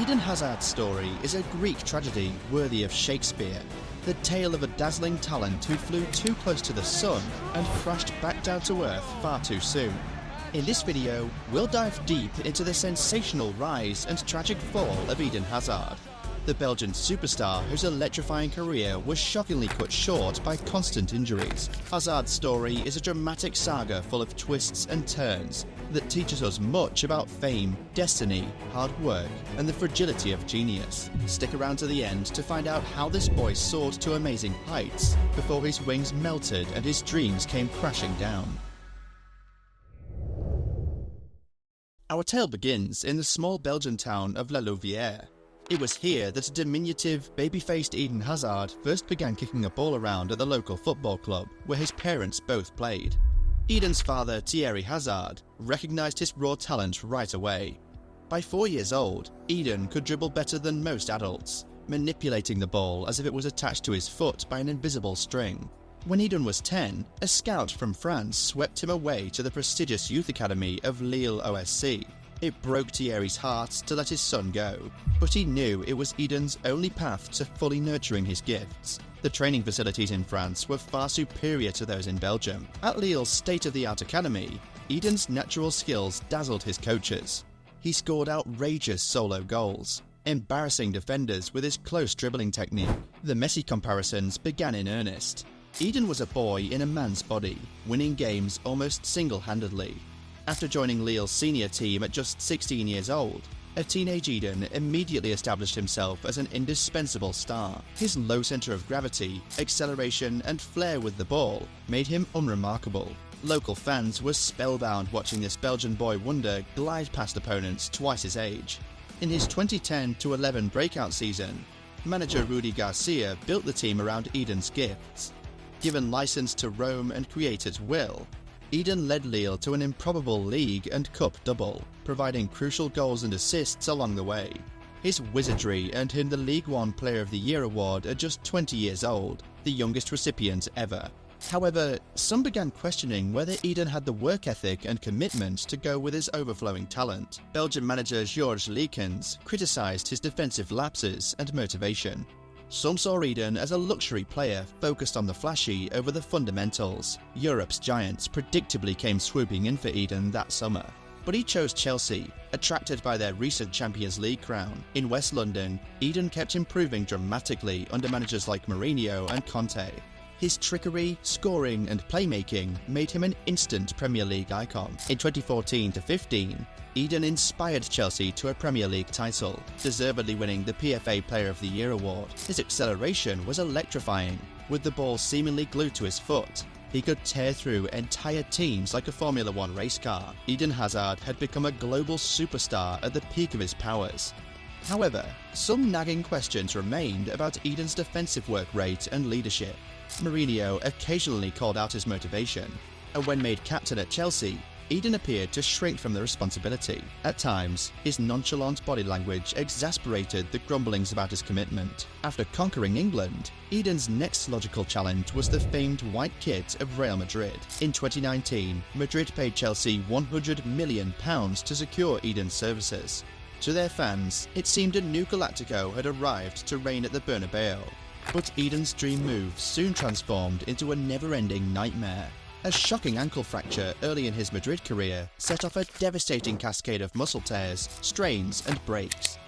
Eden Hazard's story is a Greek tragedy worthy of Shakespeare, the tale of a dazzling talent who flew too close to the sun and crashed back down to earth far too soon. In this video, we'll dive deep into the sensational rise and tragic fall of Eden Hazard, the Belgian superstar whose electrifying career was shockingly cut short by constant injuries. Hazard's story is a dramatic saga full of twists and turns that teaches us much about fame, destiny, hard work, and the fragility of genius. Stick around to the end to find out how this boy soared to amazing heights before his wings melted and his dreams came crashing down. Our tale begins in the small Belgian town of La Louvière. It was here that a diminutive, baby-faced Eden Hazard first began kicking a ball around at the local football club, where his parents both played. Eden's father, Thierry Hazard, recognised his raw talent right away. By 4 years old, Eden could dribble better than most adults, manipulating the ball as if it was attached to his foot by an invisible string. When Eden was 10, a scout from France swept him away to the prestigious youth academy of Lille OSC. It broke Thierry's heart to let his son go, but he knew it was Eden's only path to fully nurturing his gifts. The training facilities in France were far superior to those in Belgium. At Lille's state-of-the-art academy, Eden's natural skills dazzled his coaches. He scored outrageous solo goals, embarrassing defenders with his close dribbling technique. The MESSI comparisons began in earnest. Eden was a boy in a man's body, winning games almost single-handedly. After joining Lille's senior team at just 16 years old, a teenage Eden immediately established himself as an indispensable star. His low centre of gravity, acceleration and flair with the ball made him unremarkable. Local fans were spellbound watching this Belgian boy wonder glide past opponents twice his age. In his 2010-11 breakout season, manager Rudy Garcia built the team around Eden's gifts. Given license to roam and create at will, Eden led Lille to an improbable league and cup double, providing crucial goals and assists along the way. His wizardry earned him the League One Player of the Year award at just 20 years old, the youngest recipient ever. However, some began questioning whether Eden had the work ethic and commitment to go with his overflowing talent. Belgian manager Georges Leekens criticised his defensive lapses and motivation. Some saw Eden as a luxury player focused on the flashy over the fundamentals. Europe's giants predictably came swooping in for Eden that summer. But he chose Chelsea, attracted by their recent Champions League crown. In West London, Eden kept improving dramatically under managers like Mourinho and Conte. His trickery, scoring and playmaking made him an instant Premier League icon. In 2014-15, Eden inspired Chelsea to a Premier League title, deservedly winning the PFA Player of the Year award. His acceleration was electrifying. With the ball seemingly glued to his foot, he could tear through entire teams like a Formula One race car. Eden Hazard had become a global superstar at the peak of his powers. However, some nagging questions remained about Eden's defensive work rate and leadership. Mourinho occasionally called out his motivation, and when made captain at Chelsea, Eden appeared to shrink from the responsibility. At times, his nonchalant body language exasperated the grumblings about his commitment. After conquering England, Eden's next logical challenge was the famed white kit of Real Madrid. In 2019, Madrid paid Chelsea £100 million to secure Eden's services. To their fans, it seemed a new Galactico had arrived to reign at the Bernabeu. But Eden's dream move soon transformed into a never-ending nightmare. A shocking ankle fracture early in his Madrid career set off a devastating cascade of muscle tears, strains and breaks.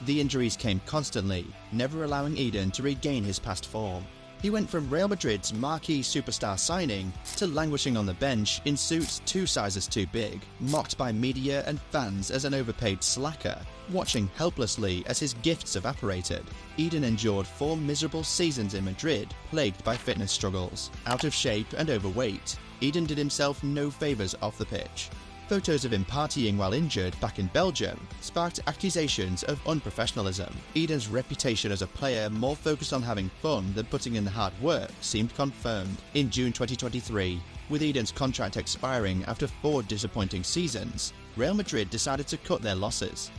The injuries came constantly, never allowing Eden to regain his past form. He went from Real Madrid's marquee superstar signing to languishing on the bench in suits 2 sizes too big, mocked by media and fans as an overpaid slacker, watching helplessly as his gifts evaporated. Eden endured 4 miserable seasons in Madrid, plagued by fitness struggles. Out of shape and overweight, Eden did himself no favours off the pitch. Photos of him partying while injured back in Belgium sparked accusations of unprofessionalism. Eden's reputation as a player more focused on having fun than putting in the hard work seemed confirmed. In June 2023, with Eden's contract expiring after 4 disappointing seasons, Real Madrid decided to cut their losses.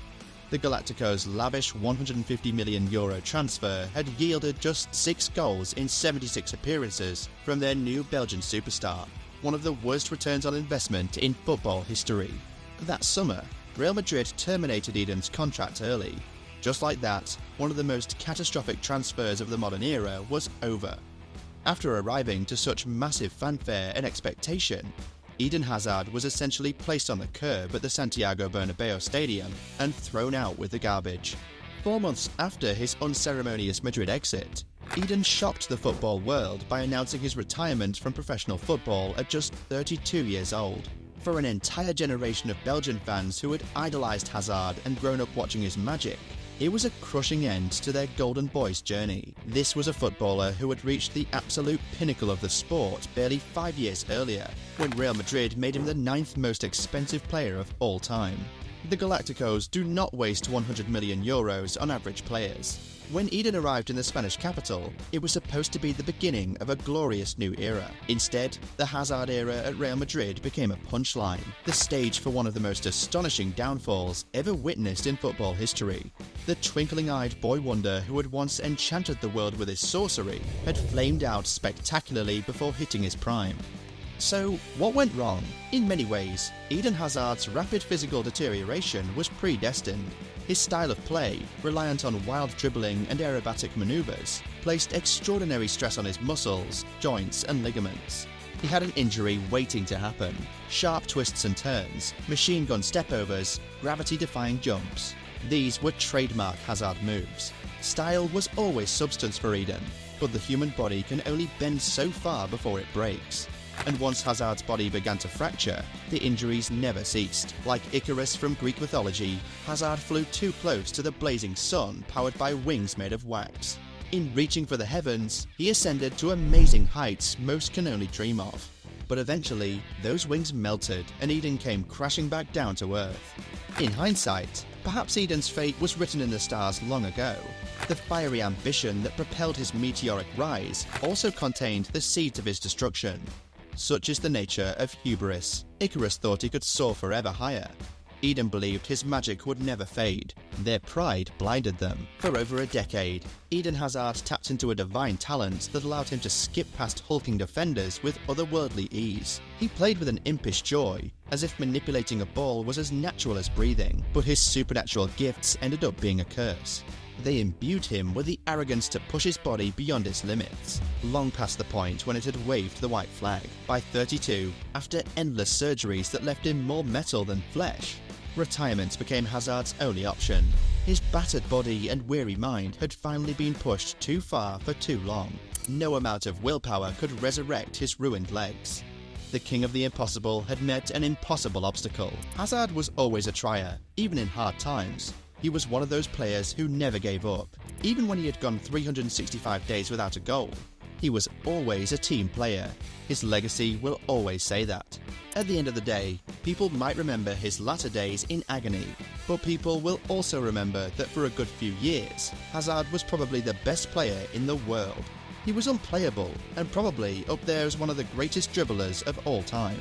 The Galacticos' lavish €150 million transfer had yielded just 6 goals in 76 appearances from their new Belgian superstar, one of the worst returns on investment in football history. That summer, Real Madrid terminated Eden's contract early. Just like that, one of the most catastrophic transfers of the modern era was over. After arriving to such massive fanfare and expectation, Eden Hazard was essentially placed on the curb at the Santiago Bernabeu stadium and thrown out with the garbage. 4 months after his unceremonious Madrid exit, Eden shocked the football world by announcing his retirement from professional football at just 32 years old. For an entire generation of Belgian fans who had idolised Hazard and grown up watching his magic, it was a crushing end to their golden boy's journey. This was a footballer who had reached the absolute pinnacle of the sport barely 5 years earlier, when Real Madrid made him the 9th most expensive player of all time. The Galacticos do not waste €100 million on average players. When Eden arrived in the Spanish capital, it was supposed to be the beginning of a glorious new era. Instead, the Hazard era at Real Madrid became a punchline, the stage for one of the most astonishing downfalls ever witnessed in football history. The twinkling-eyed boy wonder who had once enchanted the world with his sorcery had flamed out spectacularly before hitting his prime. So, what went wrong? In many ways, Eden Hazard's rapid physical deterioration was predestined. His style of play, reliant on wild dribbling and aerobatic maneuvers, placed extraordinary stress on his muscles, joints and ligaments. He had an injury waiting to happen. Sharp twists and turns, machine gun stepovers, gravity-defying jumps. These were trademark Hazard moves. Style was always substance for Eden, but the human body can only bend so far before it breaks. And once Hazard's body began to fracture, the injuries never ceased. Like Icarus from Greek mythology, Hazard flew too close to the blazing sun powered by wings made of wax. In reaching for the heavens, he ascended to amazing heights most can only dream of. But eventually, those wings melted and Eden came crashing back down to earth. In hindsight, perhaps Eden's fate was written in the stars long ago. The fiery ambition that propelled his meteoric rise also contained the seeds of his destruction. Such is the nature of hubris. Icarus thought he could soar forever higher. Eden believed his magic would never fade. Their pride blinded them. For over a decade, Eden Hazard tapped into a divine talent that allowed him to skip past hulking defenders with otherworldly ease. He played with an impish joy, as if manipulating a ball was as natural as breathing, but his supernatural gifts ended up being a curse. They imbued him with the arrogance to push his body beyond its limits, long past the point when it had waved the white flag. By 32, after endless surgeries that left him more metal than flesh, retirement became Hazard's only option. His battered body and weary mind had finally been pushed too far for too long. No amount of willpower could resurrect his ruined legs. The king of the impossible had met an impossible obstacle. Hazard was always a trier, even in hard times. He was one of those players who never gave up, even when he had gone 365 days without a goal. He was always a team player. His legacy will always say that. At the end of the day, people might remember his latter days in agony, but people will also remember that for a good few years, Hazard was probably the best player in the world. He was unplayable, and probably up there as one of the greatest dribblers of all time.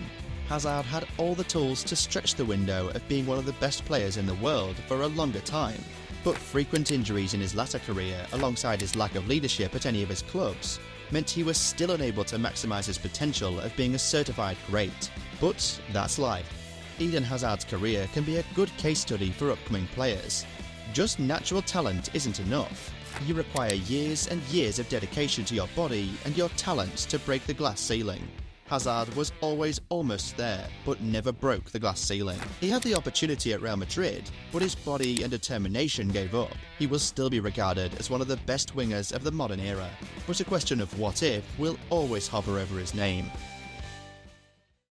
Hazard had all the tools to stretch the window of being one of the best players in the world for a longer time, but frequent injuries in his latter career, alongside his lack of leadership at any of his clubs, meant he was still unable to maximise his potential of being a certified great. But that's life. Eden Hazard's career can be a good case study for upcoming players. Just natural talent isn't enough. You require years and years of dedication to your body and your talent to break the glass ceiling. Hazard was always almost there, but never broke the glass ceiling. He had the opportunity at Real Madrid, but his body and determination gave up. He will still be regarded as one of the best wingers of the modern era, but a question of what if will always hover over his name.